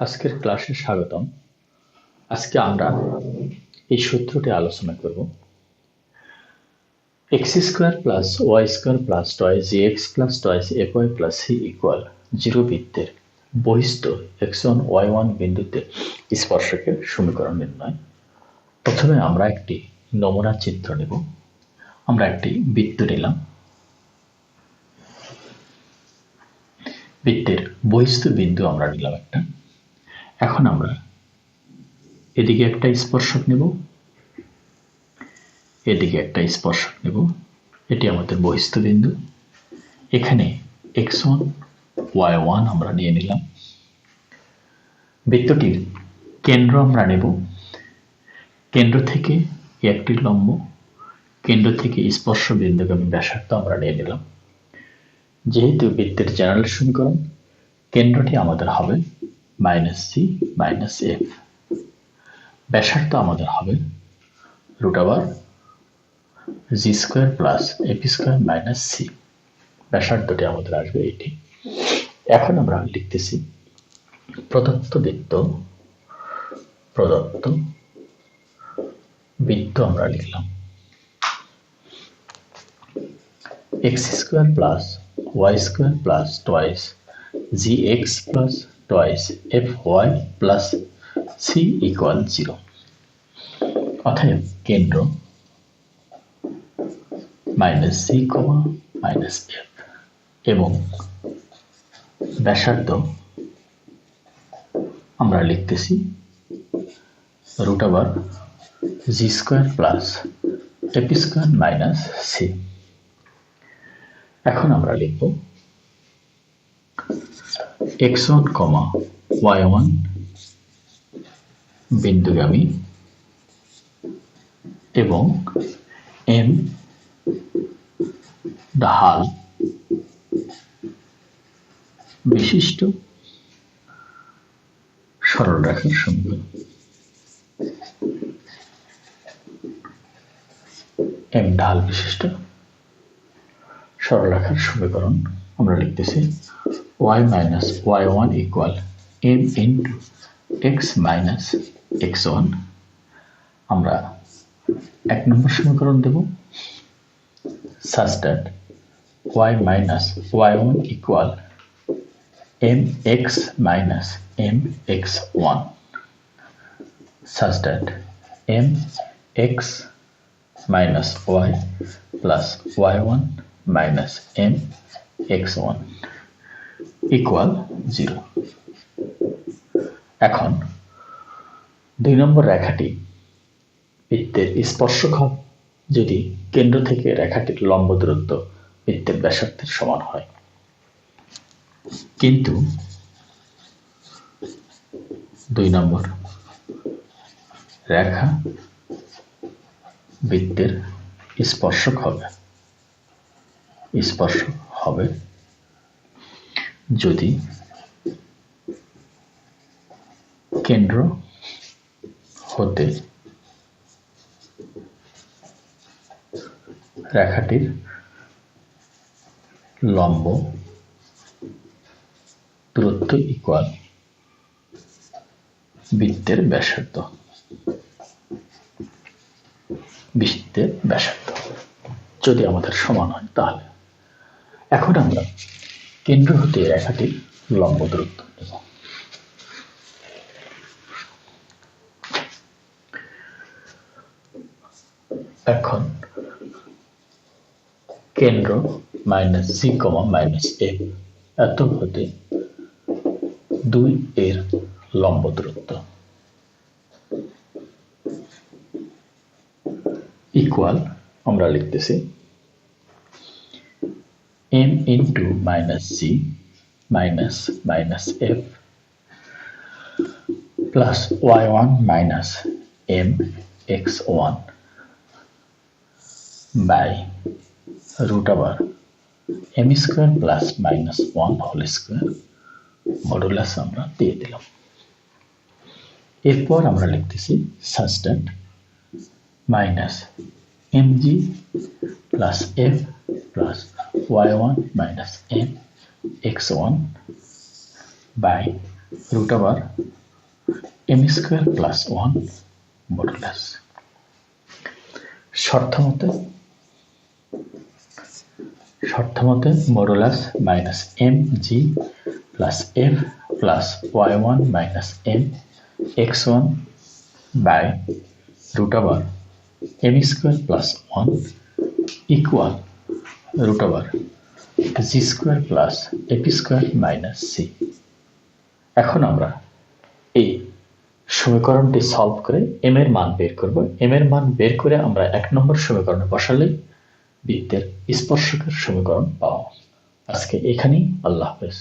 আজকের ক্লাসে স্বাগতম। আজকে আমরা এই সূত্রটি আলোচনা করব। x square plus y square plus 2x plus 2fy plus c equal 0 বৃত্তের বহিস্থ x1 y1 বিন্দুতে স্পর্শকের সমীকরণ নির্ণয়। প্রথমে আমরা একটি নমুনা চিত্র নেব। আমরা একটি বৃত্ত নিলাম। বৃত্তের বহিস্থ বিন্দু আমরা নিলাম একটা। এখন আমরা এদিকে একটা স্পর্শক নেব, এদিকে একটা স্পর্শক নেব। এটি আমাদের বহিস্থ বিন্দু। এখানে x1 y1 আমরা নিয়ে নিলাম। বৃত্তটির কেন্দ্র আমরা নেব। কেন্দ্র থেকে একটি লম্ব, কেন্দ্র থেকে স্পর্শ বিন্দুগামী ব্যাসার্ধ আমরা নিয়ে নিলাম। যেহেতু বৃত্তের জেনারেল সমীকরণ, কেন্দ্রটি আমাদের হবে -c - f। ব্যাসার্ধ আমাদের হবে √g² + f² - c। ব্যাসার্ধটি আমাদের আসবে এটি। এখন আমরা লিখতেছি প্রদত্ত বৃত্ত আমরা লিখলাম x² + y² + 2gx + 2fy + c = 0। অতএব কেন্দ্র -c, -f এবং ব্যাসার্ধ আমরা লিখতেছি √g² + f² - c। এখন আমরা লিখব x1, y1 বিন্দুগামী এবং m ঢাল বিশিষ্ট সরলরেখার সমীকরণ। m ঢাল বিশিষ্ট সরলরেখার সমীকরণ আমরা লিখতেছি y - y1 = m × x - x1। আমরা 1 নম্বর সমীকরণ দেব such that y - y1 = mx - mx1 such that mx - y + y1 - mx1 = 0। এখন 2 নম্বর রেখাটি বৃত্তের স্পর্শক হবে যদি কেন্দ্র থেকে রেখাটির লম্ব দূরত্ব বৃত্তের ব্যাসার্ধের সমান হয়। কিন্তু 2 নম্বর রেখা বৃত্তের স্পর্শক হবে যদি কেন্দ্র হতে রেখাটির লম্ব দূরত্ব ইকুয়াল বৃত্তের ব্যাসার্ধ। যদি আমাদের সমান হয় তাহলে। এখন আমরা কেন্দ্র হতে রেখাটির লম্ব দূরত্ব নেব। এখন কেন্দ্র -c, -f এত হতে 2 এর লম্ব দূরত্ব ইকুয়াল আমরা লিখতেছি m × -c - -f plus y1 - mx1 by √m² + -1² modulus আমরা দিয়ে দিলাম। এরপর আমরা লিখতেছি such that -mg + f + y1 - mx1 by root over m square plus 1 modulus. শর্তমতে modulus minus m g plus f plus y1 minus m x1 by root over m square plus 1 equal root over g square plus a p square minus c. এখন আমরা এই সমীকরণটি solve করে M এর মান বের করব। এম এর মান বের করে আমরা 1 নম্বর সমীকরণে বসালেই বৃত্তের স্পর্শকের সমীকরণ পাবো। আজকে এখানেই, আল্লাহ হাফেজ।